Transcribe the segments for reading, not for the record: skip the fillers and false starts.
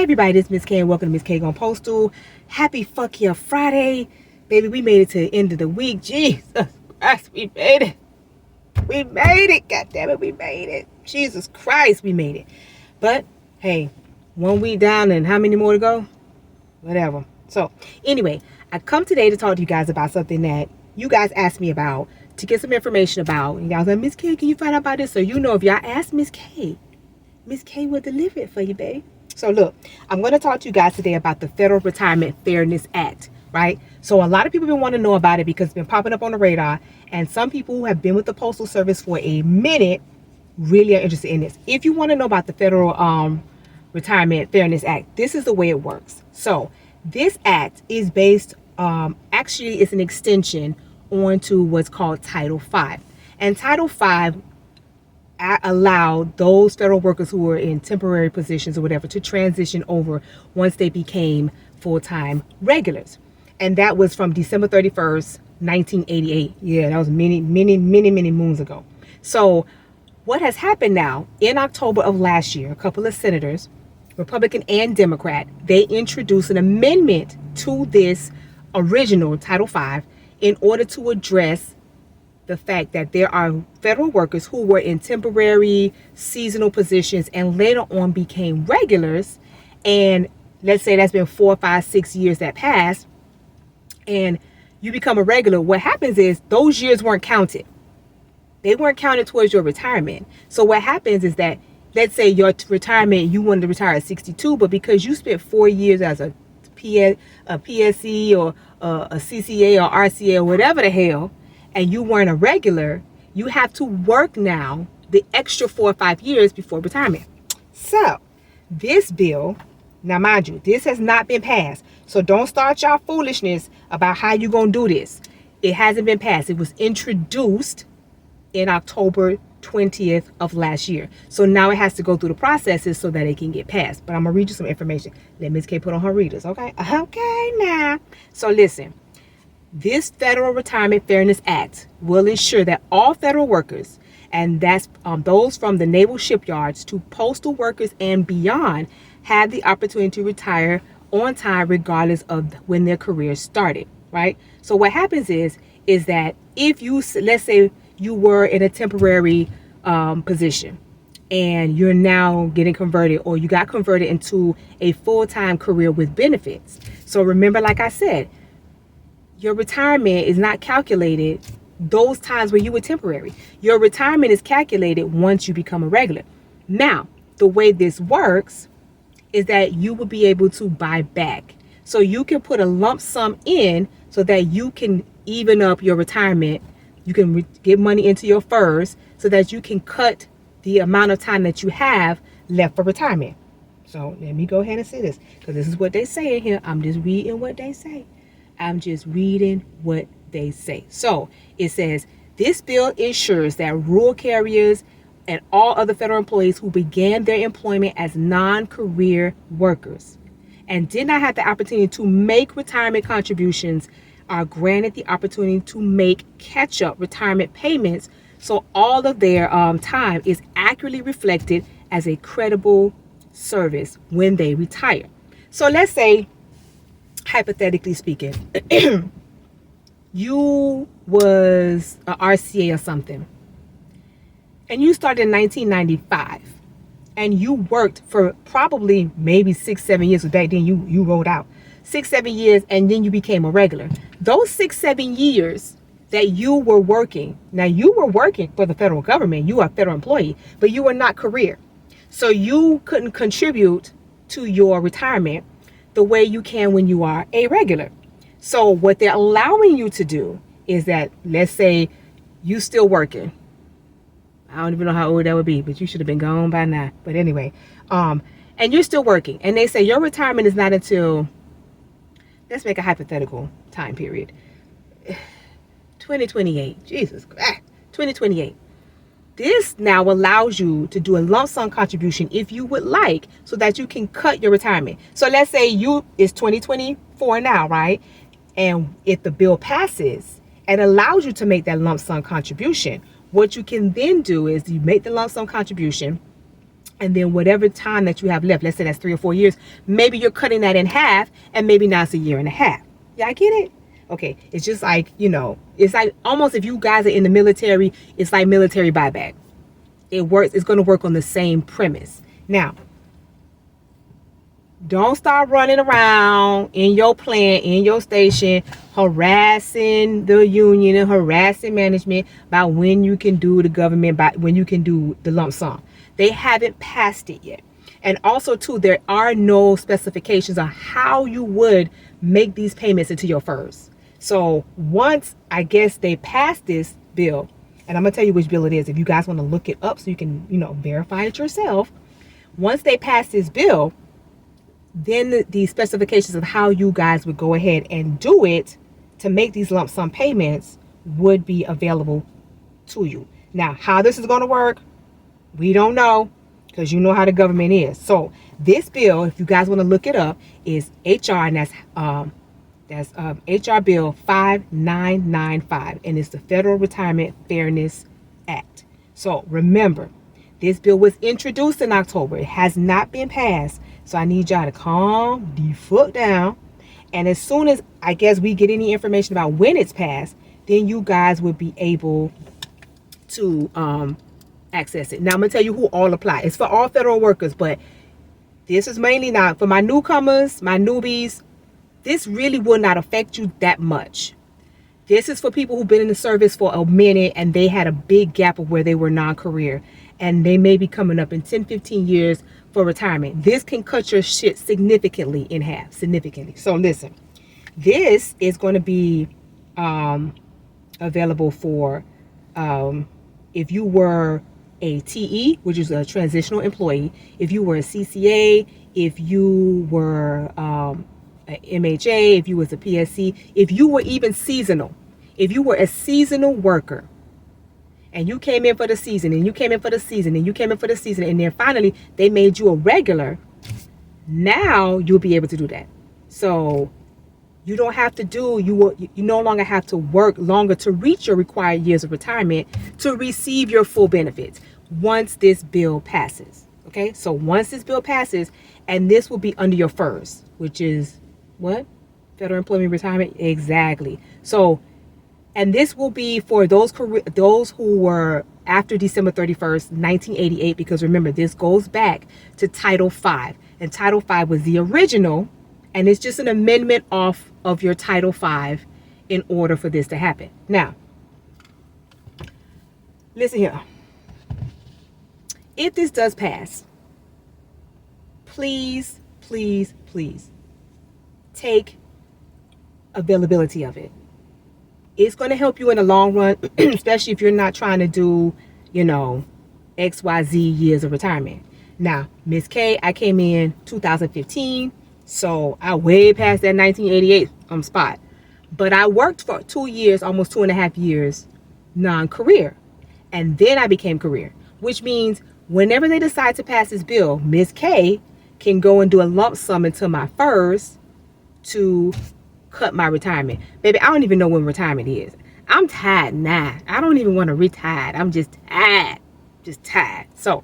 everybody, this is Miss K and welcome to Miss K on Postal. Happy fuck yeah Friday. Baby, we made it to the end of the week. Jesus Christ, we made it. We made it. God damn it, we made it. Jesus Christ, we made it. But, hey, 1 week down and how many more to go? Whatever. So, anyway, I come today to talk to you guys about something that you guys asked me about, to get some information about. And y'all was like, Miss K, can you find out about this? So you know if y'all ask Miss K will deliver it for you, baby. So look, I'm going to talk to you guys today about the Federal Retirement Fairness Act, right? So a lot of people have been wanting to know about it because it's been popping up on the radar. And some people who have been with the Postal Service for a minute really are interested in this. If you want to know about the Federal Retirement Fairness Act, this is the way it works. So this act is based, actually it's an extension onto what's called Title V. And Title V allowed those federal workers who were in temporary positions or whatever to transition over once they became full-time regulars. And that was from December 31st, 1988. Yeah, that was many moons ago. So what has happened now, in October of last year, a couple of senators, Republican and Democrat, they introduced an amendment to this original Title V in order to address the fact that there are federal workers who were in temporary seasonal positions and later on became regulars. And let's say that's been 4, 5, 6 years that passed and you become a regular. What happens is those years weren't counted. They weren't counted towards your retirement. So what happens is that, let's say your retirement, you wanted to retire at 62, but because you spent 4 years as a PSC or a CCA or RCA or whatever the hell, and you weren't a regular, you have to work now the extra 4 or 5 years before retirement. So this bill, now mind you, this has not been passed. So don't start y'all foolishness about how you gonna do this. It hasn't been passed. It was introduced in October 20th of last year. So now it has to go through the processes so that it can get passed. But I'm gonna read you some information. Let Ms. K put on her readers, okay? Okay now. So listen. This Federal Retirement Fairness Act will ensure that all federal workers, and that's those from the naval shipyards to postal workers and beyond, have the opportunity to retire on time regardless of when their career started, right? So what happens is that if you, let's say you were in a temporary position and you're now getting converted, or you got converted into a full-time career with benefits. So remember, like I said, your retirement is not calculated those times where you were temporary. Your retirement is calculated once you become a regular. Now, the way this works is that you will be able to buy back. So you can put a lump sum in so that you can even up your retirement. You can get money into your FERS so that you can cut the amount of time that you have left for retirement. So let me go ahead and say this, because this is what they say in here. I'm just reading what they say. So it says, this bill ensures that rural carriers and all other federal employees who began their employment as non-career workers and did not have the opportunity to make retirement contributions are granted the opportunity to make catch-up retirement payments, so all of their time is accurately reflected as a credible service when they retire. So let's say, hypothetically speaking, you was a RCA or something, and you started in 1995, and you worked for probably maybe 6, 7 years. Back then you rolled out 6, 7 years, and then you became a regular. Those 6, 7 years that you were working, now you were working for the federal government, you are a federal employee, but you were not career, so you couldn't contribute to your retirement the way you can when you are a regular. So what they're allowing you to do is that, let's say you still working. I don't even know how old that would be, but you should have been gone by now. But anyway, and you're still working, and they say your retirement is not until, let's make a hypothetical time period, 2028. Jesus Christ, 2028. This now allows you to do a lump sum contribution if you would like, so that you can cut your retirement. So let's say it's 2024 now, right? And if the bill passes and allows you to make that lump sum contribution, what you can then do is you make the lump sum contribution, And then whatever time that you have left, let's say that's 3 or 4 years, maybe you're cutting that in half, and maybe now it's a year and a half. Yeah, I get it. Okay, it's just like, it's like almost if you guys are in the military, it's like military buyback. It works. It's going to work on the same premise. Now, don't start running around in your plant, in your station, harassing the union and harassing management about when you can do the government, by when you can do the lump sum. They haven't passed it yet. And also, too, there are no specifications on how you would make these payments into your FERS. So once, I guess, they pass this bill, and I'm going to tell you which bill it is if you guys want to look it up so you can, verify it yourself. Once they pass this bill, then the specifications of how you guys would go ahead and do it to make these lump sum payments would be available to you. Now, how this is going to work, we don't know, because you know how the government is. So this bill, if you guys want to look it up, is HR, and that's HR Bill 5995, and it's the Federal Retirement Fairness Act. So remember, this bill was introduced in October. It has not been passed. So I need y'all to calm the fuck down. And as soon as, I guess, we get any information about when it's passed, then you guys will be able to access it. Now I'm going to tell you who all apply. It's for all federal workers, but this is mainly not for my newcomers, my newbies. This really will not affect you that much. This is for people who've been in the service for a minute and they had a big gap of where they were non-career, and they may be coming up in 10, 15 years for retirement. This can cut your shit significantly in half, significantly. So listen, this is going to be available for if you were a TE, which is a transitional employee, if you were a CCA, if you were a MHA, if you was a PSC, if you were even seasonal, if you were a seasonal worker, and you came in for the season, and you came in for the season, and you came in for the season, and then finally they made you a regular, now you'll be able to do that. So you don't have to you no longer have to work longer to reach your required years of retirement to receive your full benefits once this bill passes. Okay, so once this bill passes, and this will be under your FERS, which is what? Federal Employment Retirement? Exactly. So, and this will be for those who were after December 31st, 1988, because remember, this goes back to Title V. And Title V was the original, and it's just an amendment off of your Title V in order for this to happen. Now, listen here. If this does pass, please, please, please take availability of it. It's going to help you in the long run, especially if you're not trying to do, XYZ years of retirement. Now, Miss K, I came in 2015, so I way past that 1988 spot. But I worked for 2 years, almost 2.5 years, non-career. And then I became career, which means whenever they decide to pass this bill, Miss K can go and do a lump sum into my FERS to cut my retirement. Baby, I don't even know when retirement is. I'm tired now. I don't even want to retire. I'm just tired. Just tired. So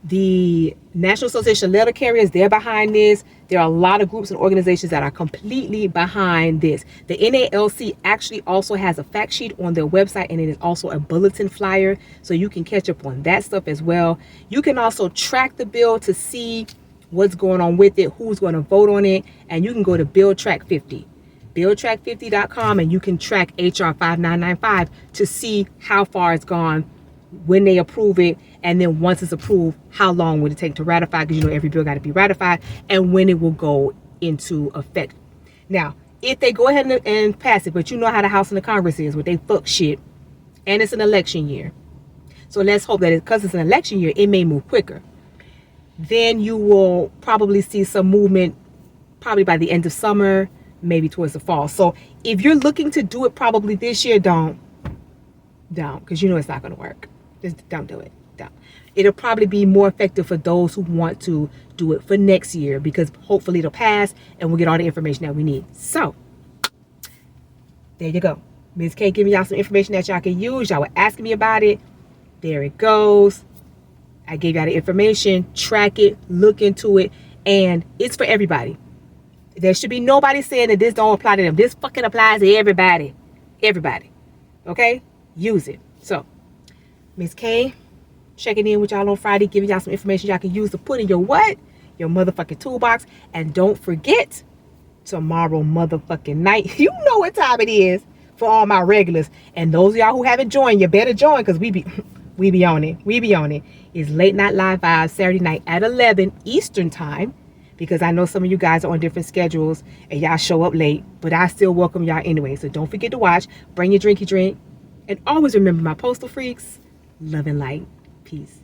the National Association of Letter Carriers, they're behind this. There are a lot of groups and organizations that are completely behind this. The NALC actually also has a fact sheet on their website, and it is also a bulletin flyer, so you can catch up on that stuff as well. You can also track the bill to see what's going on with it, who's going to vote on it, and you can go to Bill Track 50. BillTrack50.com, and you can track HR 5995 to see how far it's gone, when they approve it, and then once it's approved, how long would it take to ratify, because every bill got to be ratified, and when it will go into effect. Now, if they go ahead and pass it, but you know how the House and the Congress is with they fuck shit, and it's an election year. So let's hope that because it's an election year, it may move quicker. Then you will probably see some movement probably by the end of summer, maybe towards the fall. So if you're looking to do it probably this year, don't, because it's not going to work. Just don't do it. Don't. It'll probably be more effective for those who want to do it for next year, because hopefully it'll pass and we'll get all the information that we need. So there you go. Ms. K giving y'all some information that y'all can use. Y'all were asking me about it. There it goes. I gave y'all the information. Track it, look into it, and it's for everybody. There should be nobody saying that this don't apply to them. This fucking applies to everybody. Everybody. Okay? Use it. So, Miss K, checking in with y'all on Friday, giving y'all some information y'all can use to put in your what? Your motherfucking toolbox. And don't forget, tomorrow motherfucking night, you know what time it is for all my regulars. And those of y'all who haven't joined, you better join, because we be on it. We be on it. It's Late Night Live Vibes Saturday night at 11 Eastern time, because I know some of you guys are on different schedules and y'all show up late, but I still welcome y'all anyway. So don't forget to watch. Bring your drinky drink. And always remember, my postal freaks, love and light. Peace.